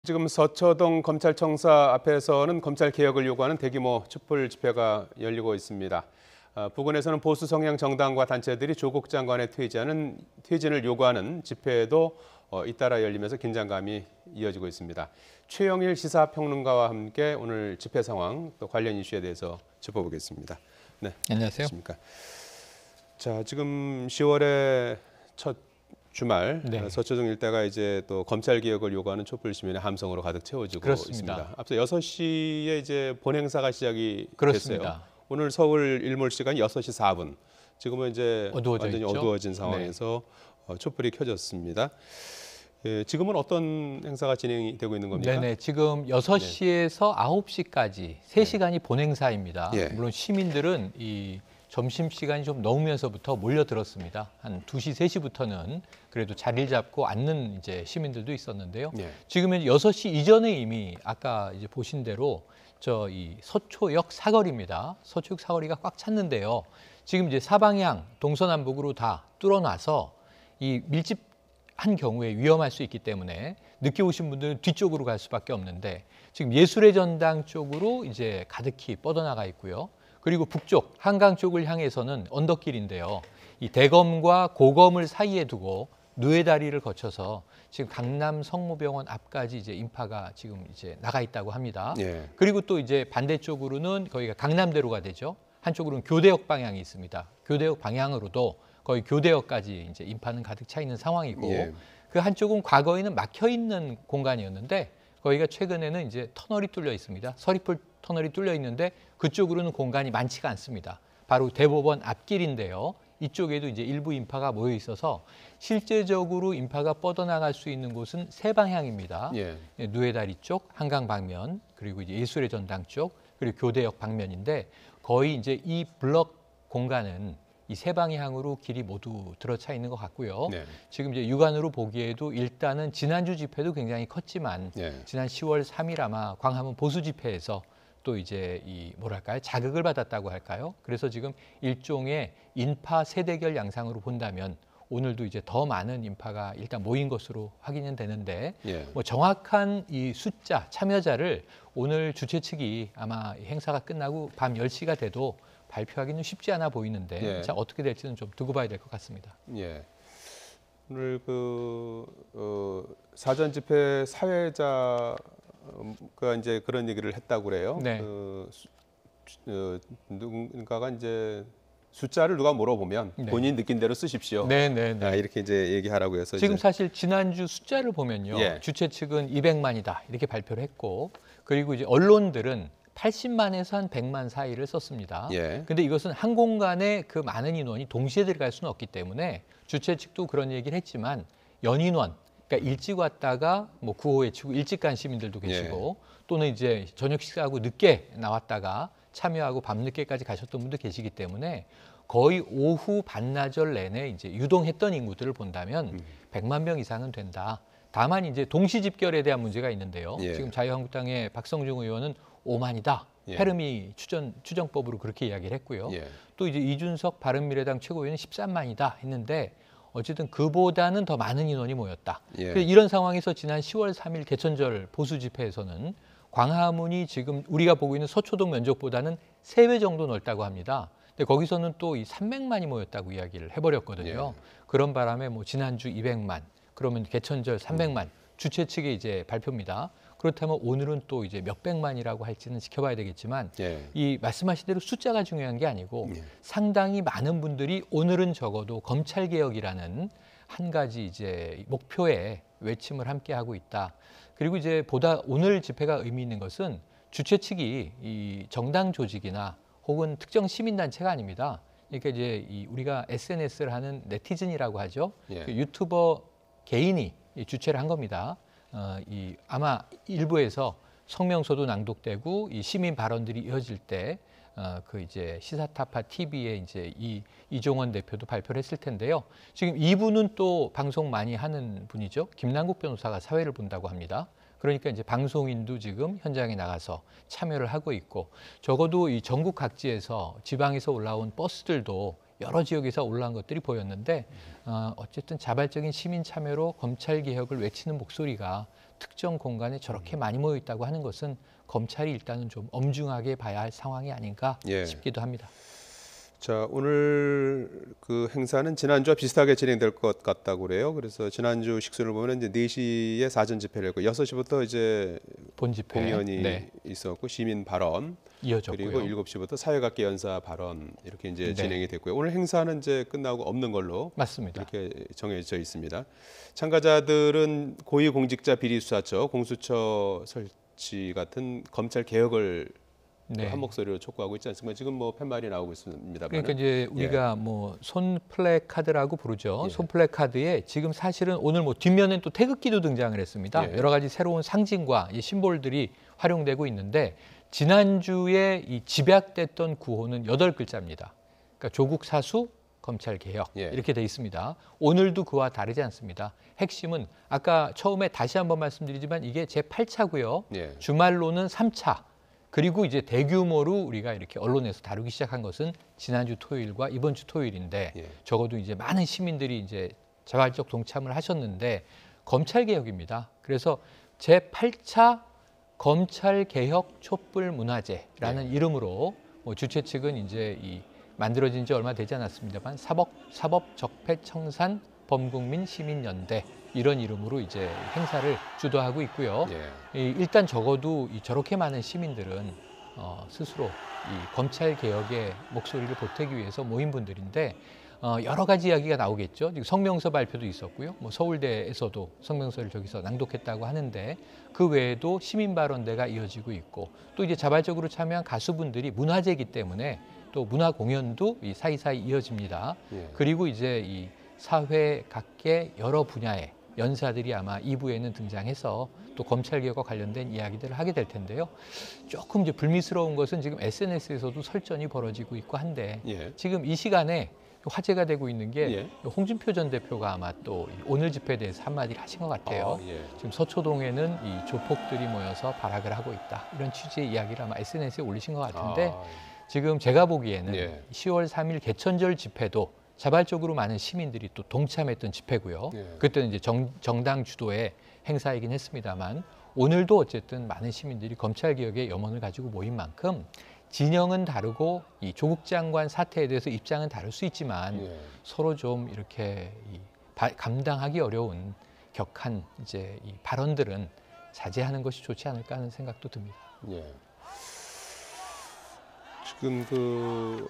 지금 서초동 검찰청사 앞에서는 검찰 개혁을 요구하는 대규모 촛불 집회가 열리고 있습니다. 부근에서는 보수 성향 정당과 단체들이 조국 장관의 퇴진을 요구하는 집회도 잇따라 열리면서 긴장감이 이어지고 있습니다. 최영일 시사평론가와 함께 오늘 집회 상황 또 관련 이슈에 대해서 짚어보겠습니다. 네, 안녕하세요. 안녕하십니까. 자, 지금 10월의 첫 주말 서초동 일대가 이제 또 검찰 개혁을 요구하는 촛불 시민의 함성으로 가득 채워지고 그렇습니다. 있습니다. 앞서 6시에 이제 본행사가 시작이 그렇습니다. 됐어요. 오늘 서울 일몰 시간이 6시 4분. 지금은 이제 완전히 있죠? 어두워진 상황에서 촛불이 켜졌습니다. 예, 지금은 어떤 행사가 진행이 되고 있는 겁니까? 네네, 지금 6시에서 9시까지 3시간이 본행사입니다. 예. 물론 시민들은 이 점심시간이 좀 넘으면서부터 몰려들었습니다. 한 2시, 3시부터는 그래도 자리를 잡고 앉는 이제 시민들도 있었는데요. 예. 지금은 6시 이전에 이미 아까 이제 보신 대로 이 서초역 사거리입니다. 서초역 사거리가 꽉 찼는데요. 지금 이제 사방향 동서남북으로 다 뚫어놔서 이 밀집한 경우에 위험할 수 있기 때문에 늦게 오신 분들은 뒤쪽으로 갈 수밖에 없는데 지금 예술의 전당 쪽으로 이제 가득히 뻗어나가 있고요. 그리고 북쪽 한강 쪽을 향해서는 언덕길인데요. 이 대검과 고검을 사이에 두고 누에다리를 거쳐서 지금 강남 성모병원 앞까지 이제 인파가 지금 이제 나가 있다고 합니다. 예. 그리고 또 이제 반대쪽으로는 거기가 강남대로가 되죠. 한쪽으로는 교대역 방향이 있습니다. 교대역 방향으로도 거의 교대역까지 이제 인파는 가득 차 있는 상황이고 예. 그 한쪽은 과거에는 막혀 있는 공간이었는데 거기가 최근에는 이제 터널이 뚫려 있습니다. 서리풀 터널이 뚫려 있는데 그쪽으로는 공간이 많지가 않습니다. 바로 대법원 앞길인데요. 이쪽에도 이제 일부 인파가 모여 있어서 실제적으로 인파가 뻗어나갈 수 있는 곳은 세 방향입니다. 예. 누에다리 쪽, 한강 방면, 그리고 이제 예술의 전당 쪽, 그리고 교대역 방면인데 거의 이제 이 블럭 공간은 이 세 방향으로 길이 모두 들어차 있는 것 같고요. 네. 지금 이제 육안으로 보기에도 일단은 지난주 집회도 굉장히 컸지만 예. 지난 10월 3일 아마 광화문 보수 집회에서 또 이제 이 뭐랄까요, 자극을 받았다고 할까요? 그래서 지금 일종의 인파 세대결 양상으로 본다면 오늘도 이제 더 많은 인파가 일단 모인 것으로 확인은 되는데 예. 뭐 정확한 이 숫자 참여자를 오늘 주최 측이 아마 행사가 끝나고 밤 10시가 돼도 발표하기는 쉽지 않아 보이는데 예. 자, 어떻게 될지는 좀 두고 봐야 될 것 같습니다. 예. 오늘 사전 집회 사회자가 이제 그런 얘기를 했다고 그래요. 네. 누군가가 이제 숫자를 누가 물어보면 네. 본인 느낀 대로 쓰십시오. 네네네. 이렇게 이제 얘기하라고 해서 지금 이제. 사실 지난주 숫자를 보면요. 예. 주최 측은 200만이다 이렇게 발표를 했고 그리고 이제 언론들은 80만에서 한 100만 사이를 썼습니다. 예. 근데 이것은 한 공간에 그 많은 인원이 동시에 들어갈 수는 없기 때문에 주최 측도 그런 얘기를 했지만 연인원, 그러니까 일찍 왔다가 뭐 구호 외치고 일찍 간 시민들도 계시고 또는 이제 저녁 식사하고 늦게 나왔다가 참여하고 밤늦게까지 가셨던 분도 계시기 때문에 거의 오후 반나절 내내 이제 유동했던 인구들을 본다면 100만 명 이상은 된다. 다만 이제 동시 집결에 대한 문제가 있는데요. 예. 지금 자유한국당의 박성중 의원은 5만이다. 예. 페르미 추정법으로 그렇게 이야기를 했고요. 예. 또 이제 이준석 바른미래당 최고위원은 13만이다 했는데 어쨌든 그보다는 더 많은 인원이 모였다. 예. 그래서 이런 상황에서 지난 10월 3일 개천절 보수 집회에서는 광화문이 지금 우리가 보고 있는 서초동 면적보다는 3배 정도 넓다고 합니다. 근데 거기서는 또 이 300만이 모였다고 이야기를 해버렸거든요. 예. 그런 바람에 뭐 지난주 200만, 그러면 개천절 300만 주최 측의 이제 발표입니다. 그렇다면 오늘은 또 이제 몇백만이라고 할지는 지켜봐야 되겠지만 예. 이 말씀하신 대로 숫자가 중요한 게 아니고 예. 상당히 많은 분들이 오늘은 적어도 검찰 개혁이라는 한 가지 이제 목표에 외침을 함께 하고 있다. 그리고 이제 보다 오늘 집회가 의미 있는 것은 주최 측이 이 정당 조직이나 혹은 특정 시민단체가 아닙니다. 그러니까 이제 우리가 SNS를 하는 네티즌이라고 하죠. 예. 그 유튜버 개인이 주최를 한 겁니다. 아마 일부에서 성명서도 낭독되고 이 시민 발언들이 이어질 때 그 이제 시사타파 TV에 이제 이종원 대표도 발표를 했을 텐데요. 지금 이분은 또 방송 많이 하는 분이죠. 김남국 변호사가 사회를 본다고 합니다. 그러니까 이제 방송인도 지금 현장에 나가서 참여를 하고 있고 적어도 이 전국 각지에서 지방에서 올라온 버스들도 여러 지역에서 올라온 것들이 보였는데 어쨌든 자발적인 시민 참여로 검찰 개혁을 외치는 목소리가 특정 공간에 저렇게 많이 모여 있다고 하는 것은 검찰이 일단은 좀 엄중하게 봐야 할 상황이 아닌가 예. 싶기도 합니다. 자, 오늘 그 행사는 지난주와 비슷하게 진행될 것 같다고 그래요. 그래서 지난주 식순을 보면 이제 4시에 사전 집회를 했고 6시부터 이제 본 집회 공연이 네, 있었고 시민 발언 이어졌고요. 그리고 7시부터 사회각계 연사 발언 이렇게 이제 네. 진행이 됐고요. 오늘 행사는 이제 끝나고 없는 걸로 맞습니다. 이렇게 정해져 있습니다. 참가자들은 고위공직자 비리수사처, 공수처 설치 같은 검찰 개혁을 네. 한 목소리로 촉구하고 있지 않습니까? 지금 뭐 팻말이 나오고 있습니다만. 그러니까 이제 우리가 뭐 손 플래카드라고 부르죠. 예. 손 플래카드에 지금 사실은 오늘 뭐 뒷면엔 또 태극기도 등장을 했습니다. 예. 여러 가지 새로운 상징과 이 심볼들이 활용되고 있는데 지난주에 이 집약됐던 구호는 8글자입니다. 그러니까 조국 사수, 검찰 개혁 예. 이렇게 돼 있습니다. 오늘도 그와 다르지 않습니다. 핵심은 아까 처음에 다시 한번 말씀드리지만 이게 제 8차고요. 예. 주말로는 3차. 그리고 이제 대규모로 우리가 이렇게 언론에서 다루기 시작한 것은 지난주 토요일과 이번 주 토요일인데 예. 적어도 이제 많은 시민들이 이제 자발적 동참을 하셨는데 검찰 개혁입니다. 그래서 제 8차 검찰 개혁 촛불 문화제라는 이름으로 뭐 주최 측은 이제 이 만들어진 지 얼마 되지 않았습니다만 사법 적폐 청산 범국민 시민연대 이런 이름으로 이제 행사를 주도하고 있고요. 예. 일단 적어도 저렇게 많은 시민들은 스스로 이 검찰 개혁의 목소리를 보태기 위해서 모인 분들인데 여러 가지 이야기가 나오겠죠. 지금 성명서 발표도 있었고요. 뭐 서울대에서도 성명서를 저기서 낭독했다고 하는데 그 외에도 시민 발언대가 이어지고 있고 또 이제 자발적으로 참여한 가수분들이 문화제이기 때문에 또 문화 공연도 이 사이사이 이어집니다. 예. 그리고 이제 이 사회 각계 여러 분야의 연사들이 아마 2부에는 등장해서 또 검찰 개혁과 관련된 이야기들을 하게 될 텐데요. 조금 이제 불미스러운 것은 지금 SNS에서도 설전이 벌어지고 있고 한데 예. 지금 이 시간에 화제가 되고 있는 게 예. 홍준표 전 대표가 아마 또 오늘 집회에 대해서 한마디를 하신 것 같아요. 예. 지금 서초동에는 이 조폭들이 모여서 발악을 하고 있다. 이런 취지의 이야기를 아마 SNS에 올리신 것 같은데 지금 제가 보기에는 예. 10월 3일 개천절 집회도 자발적으로 많은 시민들이 또 동참했던 집회고요. 예. 그때는 이제 정당 주도의 행사이긴 했습니다만 오늘도 어쨌든 많은 시민들이 검찰 개혁의 염원을 가지고 모인 만큼 진영은 다르고 이 조국 장관 사태에 대해서 입장은 다를 수 있지만 예. 서로 좀 이렇게 감당하기 어려운 격한 이제 이 발언들은 자제하는 것이 좋지 않을까 하는 생각도 듭니다. 예. 지금 그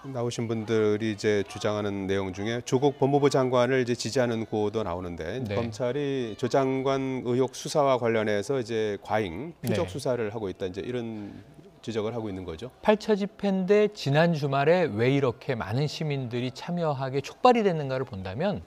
나오신 분들이 이제 주장하는 내용 중에 조국 법무부 장관을 이제 지지하는 구호도 나오는데 네. 검찰이 조 장관 의혹 수사와 관련해서 이제 과잉 표적 네. 수사를 하고 있다 이제 이런 지적을 하고 있는 거죠. 8차 집회인데 지난 주말에 왜 이렇게 많은 시민들이 참여하게 촉발이 됐는가를 본다면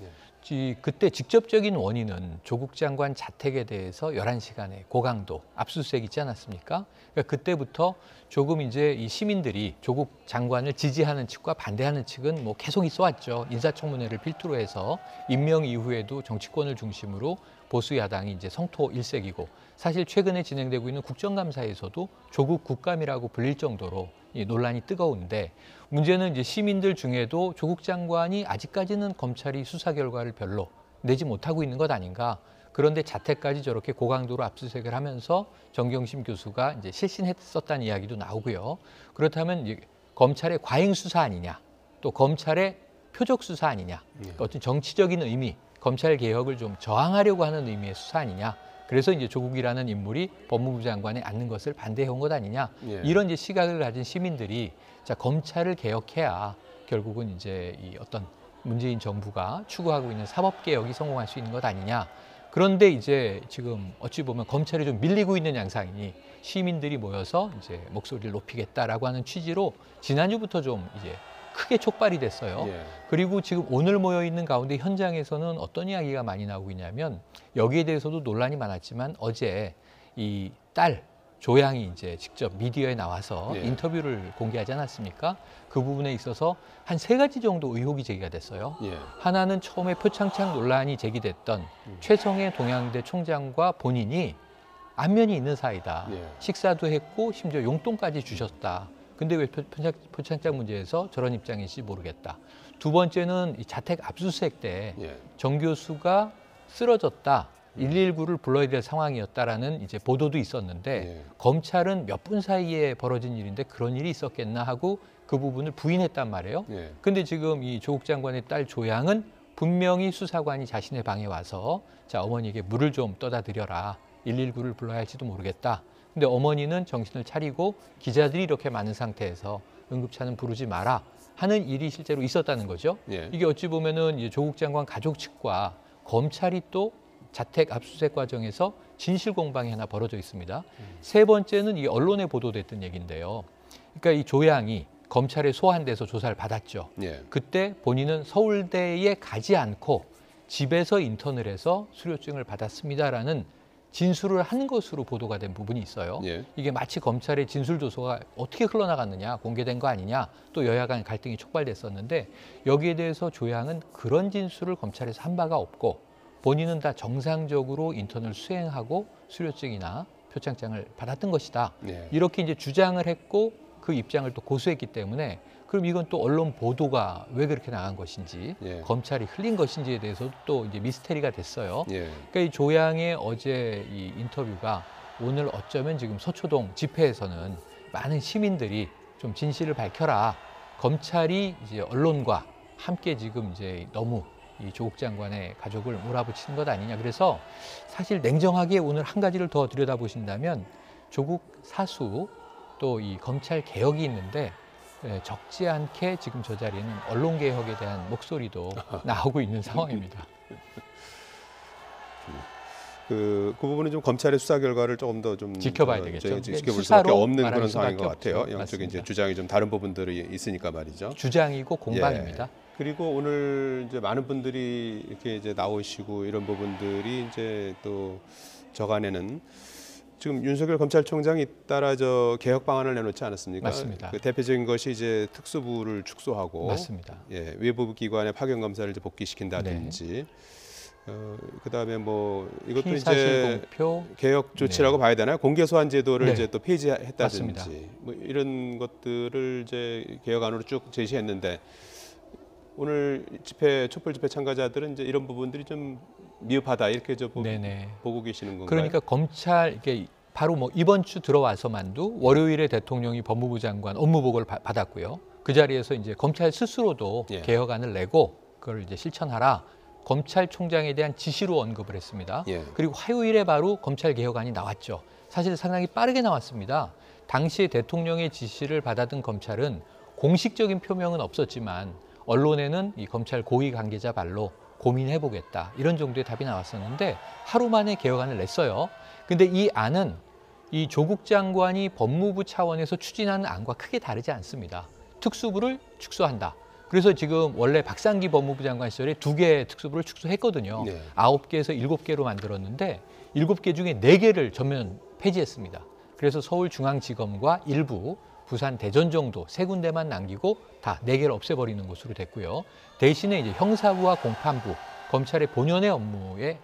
그때 직접적인 원인은 조국 장관 자택에 대해서 11시간의 고강도 압수수색 있지 않았습니까? 그러니까 그때부터 조금 이제 이 시민들이 조국 장관을 지지하는 측과 반대하는 측은 뭐 계속 있어 왔죠. 인사청문회를 필두로 해서 임명 이후에도 정치권을 중심으로 보수 야당이 이제 성토 일색이고 사실 최근에 진행되고 있는 국정감사에서도 조국 국감이라고 불릴 정도로 이 논란이 뜨거운데 문제는 이제 시민들 중에도 조국 장관이 아직까지는 검찰이 수사 결과를 별로 내지 못하고 있는 것 아닌가. 그런데 자택까지 저렇게 고강도로 압수수색을 하면서 정경심 교수가 이제 실신했었다는 이야기도 나오고요. 그렇다면 이제 검찰의 과잉 수사 아니냐, 또 검찰의 표적 수사 아니냐, 그러니까 어떤 정치적인 의미, 검찰 개혁을 좀 저항하려고 하는 의미의 수사 아니냐. 그래서 이제 조국이라는 인물이 법무부 장관에 앉는 것을 반대해온 것 아니냐. 이런 이제 시각을 가진 시민들이 자 검찰을 개혁해야 결국은 이제 이 어떤 문재인 정부가 추구하고 있는 사법 개혁이 성공할 수 있는 것 아니냐. 그런데 이제 지금 어찌 보면 검찰이 좀 밀리고 있는 양상이니 시민들이 모여서 이제 목소리를 높이겠다라고 하는 취지로 지난주부터 좀 이제 크게 촉발이 됐어요. 그리고 지금 오늘 모여 있는 가운데 현장에서는 어떤 이야기가 많이 나오고 있냐면 여기에 대해서도 논란이 많았지만 어제 이 딸 조양이 이제 직접 미디어에 나와서 인터뷰를 공개하지 않았습니까? 그 부분에 있어서 한 3가지 정도 의혹이 제기가 됐어요. 하나는 처음에 표창장 논란이 제기됐던 최성해 동양대 총장과 본인이 안면이 있는 사이다. 식사도 했고 심지어 용돈까지 주셨다. 근데 왜 표창장 문제에서 저런 입장인지 모르겠다. 두 번째는 이 자택 압수수색 때 정 교수가 쓰러졌다. 119를 불러야 될 상황이었다라는 이제 보도도 있었는데 예. 검찰은 몇 분 사이에 벌어진 일인데 그런 일이 있었겠나 하고 그 부분을 부인했단 말이에요. 예. 근데 지금 이 조국 장관의 딸 조양은 분명히 수사관이 자신의 방에 와서 자, 어머니에게 물을 좀 떠다 드려라. 119를 불러야 할지도 모르겠다. 근데 어머니는 정신을 차리고 기자들이 이렇게 많은 상태에서 응급차는 부르지 마라 하는 일이 실제로 있었다는 거죠. 예. 이게 어찌 보면은 이제 조국 장관 가족 측과 검찰이 또 자택 압수수색 과정에서 진실 공방이 하나 벌어져 있습니다. 세 번째는 이 언론에 보도됐던 얘기인데요. 그러니까 이 조양이 검찰에 소환돼서 조사를 받았죠. 예. 그때 본인은 서울대에 가지 않고 집에서 인턴을 해서 수료증을 받았습니다라는 진술을 한 것으로 보도가 된 부분이 있어요. 예. 이게 마치 검찰의 진술 조서가 어떻게 흘러나갔느냐, 공개된 거 아니냐, 또 여야 간 갈등이 촉발됐었는데 여기에 대해서 조양은 그런 진술을 검찰에서 한 바가 없고 본인은 다 정상적으로 인턴을 수행하고 수료증이나 표창장을 받았던 것이다. 예. 이렇게 이제 주장을 했고 그 입장을 또 고수했기 때문에 그럼 이건 또 언론 보도가 왜 그렇게 나간 것인지 예. 검찰이 흘린 것인지에 대해서 또 이제 미스테리가 됐어요. 예. 그러니까 이 조양의 어제 이 인터뷰가 오늘 어쩌면 지금 서초동 집회에서는 많은 시민들이 좀 진실을 밝혀라. 검찰이 이제 언론과 함께 지금 이제 너무 이 조국 장관의 가족을 몰아붙이는 것 아니냐. 그래서 사실 냉정하게 오늘 한 가지를 더 들여다보신다면 조국 사수 또 이 검찰 개혁이 있는데 적지 않게 지금 저 자리에는 언론 개혁에 대한 목소리도 나오고 있는 상황입니다. 그 부분은 좀 검찰의 수사 결과를 조금 더 좀 지켜봐야 되겠죠. 지켜볼 수밖에 없는 그런 수밖에 상황인 것 없죠. 같아요. 양쪽에 맞습니다. 이제 주장이 좀 다른 부분들이 있으니까 말이죠. 주장이고 공방입니다. 예. 그리고 오늘 이제 많은 분들이 이렇게 이제 나오시고 이런 부분들이 이제 또 저간에는 지금 윤석열 검찰총장이 잇따라 개혁 방안을 내놓지 않았습니까? 맞습니다. 그 대표적인 것이 이제 특수부를 축소하고 맞습니다. 예, 외부 기관의 파견 검사를 이제 복귀시킨다든지 그다음에 뭐 이것도 피의사실 이제 공표 개혁 조치라고 봐야 되나요? 공개 소환 제도를 네. 이제 또 폐지했다든지 맞습니다. 뭐 이런 것들을 이제 개혁안으로 쭉 제시했는데 오늘 집회 촛불 집회 참가자들은 이제 이런 부분들이 좀 미흡하다 이렇게 네네. 보고 계시는 건가요? 그러니까 검찰 이게 바로 뭐 이번 주 들어와서만도 월요일에 대통령이 법무부 장관 업무 보고를 받았고요. 그 자리에서 이제 검찰 스스로도 예. 개혁안을 내고 그걸 이제 실천하라. 검찰총장에 대한 지시로 언급을 했습니다. 예. 그리고 화요일에 바로 검찰 개혁안이 나왔죠. 사실 상당히 빠르게 나왔습니다. 당시에 대통령의 지시를 받아든 검찰은 공식적인 표명은 없었지만 언론에는 이 검찰 고위 관계자 발로 고민해보겠다 이런 정도의 답이 나왔었는데 하루 만에 개혁안을 냈어요. 근데 이 안은 이 조국 장관이 법무부 차원에서 추진하는 안과 크게 다르지 않습니다. 특수부를 축소한다. 그래서 지금 원래 박상기 법무부 장관 시절에 2개의 특수부를 축소했거든요. 네. 9개에서 7개로 만들었는데 7개 중에 4개를 전면 폐지했습니다. 그래서 서울중앙지검과 일부 부산 대전 정도 3군데만 남기고 다 4개를 없애버리는 것으로 됐고요. 대신에 이제 형사부와 공판부, 검찰의 본연의 업무에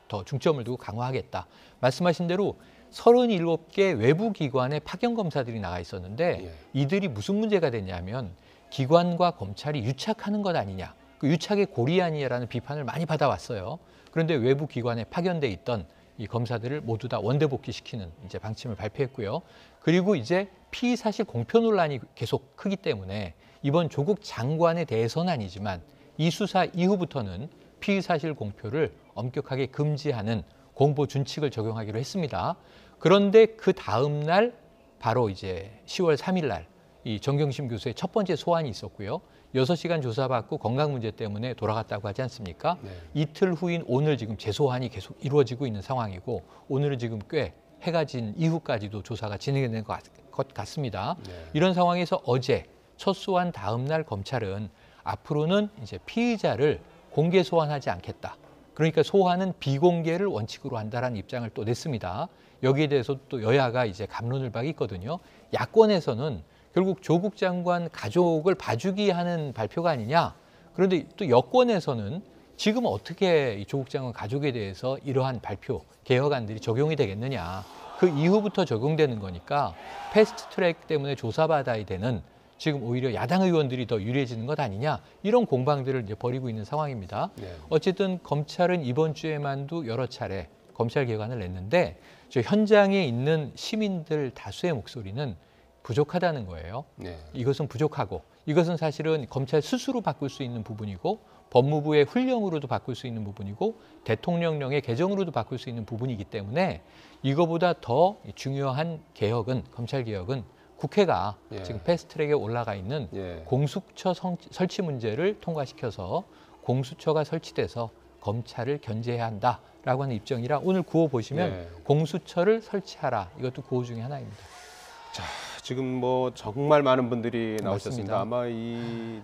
더 중점을 두고 강화하겠다. 말씀하신 대로 37개 외부 기관의 파견 검사들이 나가 있었는데 이들이 무슨 문제가 됐냐면 기관과 검찰이 유착하는 것 아니냐. 그 유착의 고리 아니냐라는 비판을 많이 받아왔어요. 그런데 외부 기관에 파견돼 있던 이 검사들을 모두 다 원대 복귀시키는 이제 방침을 발표했고요. 그리고 이제 피의 사실 공표 논란이 계속 크기 때문에 이번 조국 장관에 대해서는 아니지만 이 수사 이후부터는 피의 사실 공표를 엄격하게 금지하는 공보 준칙을 적용하기로 했습니다. 그런데 그 다음 날 바로 이제 10월 3일 날 이 정경심 교수의 첫 번째 소환이 있었고요. 6시간 조사받고 건강 문제 때문에 돌아갔다고 하지 않습니까? 네. 이틀 후인 오늘 지금 재소환이 계속 이루어지고 있는 상황이고 오늘은 지금 꽤 해가 진 이후까지도 조사가 진행되는 것 같습니다. 네. 이런 상황에서 어제 첫 소환 다음 날 검찰은 앞으로는 이제 피의자를 공개 소환하지 않겠다. 그러니까 소환은 비공개를 원칙으로 한다라는 입장을 또 냈습니다. 여기에 대해서 또 여야가 이제 갑론을 박이 있거든요. 야권에서는 결국 조국 장관 가족을 봐주기 하는 발표가 아니냐. 그런데 또 여권에서는 지금 어떻게 이 조국 장관 가족에 대해서 이러한 발표, 개혁안들이 적용이 되겠느냐. 그 이후부터 적용되는 거니까 패스트 트랙 때문에 조사받아야 되는 지금 오히려 야당 의원들이 더 유리해지는 것 아니냐. 이런 공방들을 이제 벌이고 있는 상황입니다. 네. 어쨌든 검찰은 이번 주에만도 여러 차례 검찰 개혁안을 냈는데 저 현장에 있는 시민들 다수의 목소리는 부족하다는 거예요. 네. 이것은 부족하고 이것은 사실은 검찰 스스로 바꿀 수 있는 부분이고 법무부의 훈령으로도 바꿀 수 있는 부분이고 대통령령의 개정으로도 바꿀 수 있는 부분이기 때문에 이거보다 더 중요한 개혁은 검찰 개혁은 국회가 예. 지금 패스트트랙에 올라가 있는 예. 공수처 설치 문제를 통과시켜서 공수처가 설치돼서 검찰을 견제해야 한다라고 하는 입장이라 오늘 구호 보시면 예. 공수처를 설치하라 이것도 구호 중에 하나입니다. 자, 지금 뭐 정말 많은 분들이 나오셨습니다. 맞습니다. 아마 이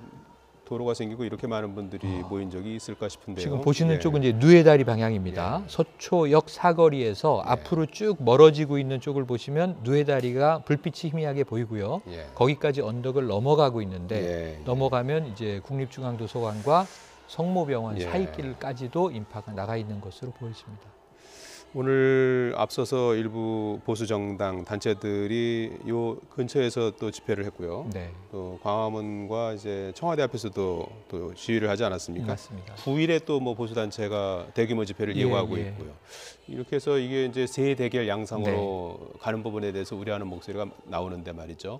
도로가 생기고 이렇게 많은 분들이 모인 적이 있을까 싶은데요. 지금 보시는 예. 쪽은 이제 누에다리 방향입니다. 예. 서초역 사거리에서 앞으로 쭉 멀어지고 있는 쪽을 보시면 누에다리가 불빛이 희미하게 보이고요. 예. 거기까지 언덕을 넘어가고 있는데 예. 넘어가면 이제 국립중앙도서관과 성모병원 예. 사이길까지도 인파가 나가 있는 것으로 보여집니다. 오늘 앞서서 일부 보수 정당 단체들이 요 근처에서 또 집회를 했고요. 네, 또 광화문과 이제 청와대 앞에서도 또 시위를 하지 않았습니까? 맞습니다. 9일에 또 뭐 보수 단체가 대규모 집회를 예, 예고하고 예. 있고요. 이렇게 해서 이게 이제 세 대결 양상으로 가는 부분에 대해서 우려하는 목소리가 나오는데 말이죠.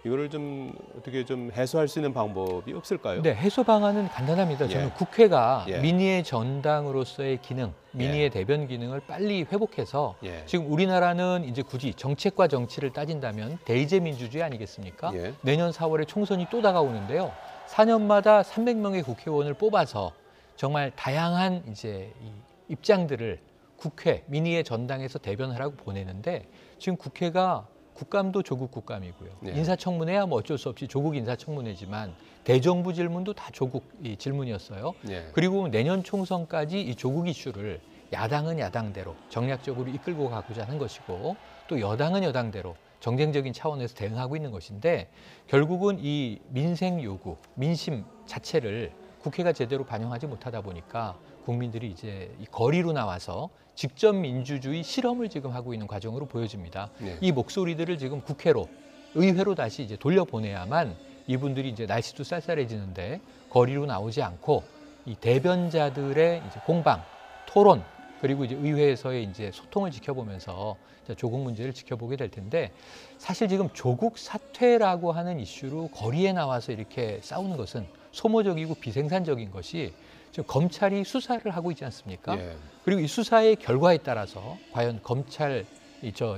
이거를 좀 어떻게 좀 해소할 수 있는 방법이 없을까요? 네, 해소 방안은 간단합니다. 저는 예. 국회가 예. 민의의 전당으로서의 기능, 민의의 예. 대변 기능을 빨리 회복해서 예. 지금 우리나라는 이제 굳이 정책과 정치를 따진다면 대의제 민주주의 아니겠습니까? 예. 내년 4월에 총선이 또 다가오는데요. 4년마다 300명의 국회의원을 뽑아서 정말 다양한 이제 이 입장들을 국회, 민의의 전당에서 대변하라고 보내는데 지금 국회가 국감도 조국 국감이고요. 네. 인사청문회야 뭐 어쩔 수 없이 조국 인사청문회지만 대정부 질문도 다 조국 질문이었어요. 예. 그리고 내년 총선까지 이 조국 이슈를 야당은 야당대로 정략적으로 이끌고 가고자 하는 것이고 또 여당은 여당대로 정쟁적인 차원에서 대응하고 있는 것인데 결국은 이 민생 요구, 민심 자체를 국회가 제대로 반영하지 못하다 보니까 국민들이 이제 이 거리로 나와서 직접 민주주의 실험을 지금 하고 있는 과정으로 보여집니다. 네. 이 목소리들을 지금 국회로, 의회로 다시 이제 돌려보내야만 이분들이 이제 날씨도 쌀쌀해지는데 거리로 나오지 않고 이 대변자들의 이제 공방, 토론 그리고 이제 의회에서의 이제 소통을 지켜보면서 조국 문제를 지켜보게 될 텐데 사실 지금 조국 사퇴라고 하는 이슈로 거리에 나와서 이렇게 싸우는 것은 소모적이고 비생산적인 것이 지금 검찰이 수사를 하고 있지 않습니까? 예. 그리고 이 수사의 결과에 따라서 과연 검찰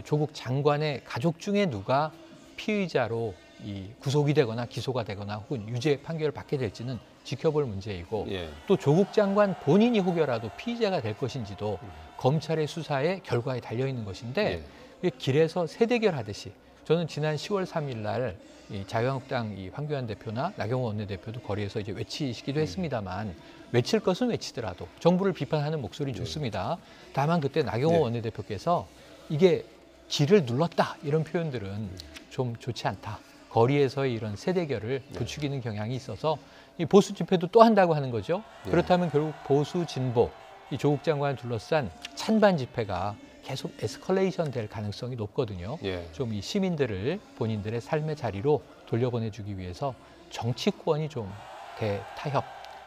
조국 장관의 가족 중에 누가 피의자로 이 구속이 되거나 기소가 되거나 혹은 유죄 판결을 받게 될지는 지켜볼 문제이고 예. 또 조국 장관 본인이 혹여라도 피의자가 될 것인지도 검찰의 수사의 결과에 달려 있는 것인데 이게 길에서 세대결하듯이 저는 지난 10월 3일 날 이 자유한국당 이 황교안 대표나 나경원 원내대표도 거리에서 이제 외치시기도 했습니다만 외칠 것은 외치더라도 정부를 비판하는 목소리는 좋습니다. 다만 그때 나경원 원내대표께서 이게 길을 눌렀다 이런 표현들은 좀 좋지 않다. 거리에서의 이런 세대결을 부추기는 경향이 있어서 이 보수 집회도 또 한다고 하는 거죠. 그렇다면 결국 보수 진보 이 조국 장관을 둘러싼 찬반 집회가 계속 에스컬레이션 될 가능성이 높거든요. 예. 좀 이 시민들을 본인들의 삶의 자리로 돌려보내주기 위해서 정치권이 좀 대타협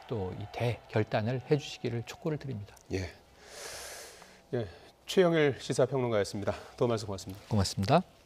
또 이 대결단을 해주시기를 촉구를 드립니다. 예. 예. 최영일 시사평론가였습니다. 도움 말씀 고맙습니다. 고맙습니다.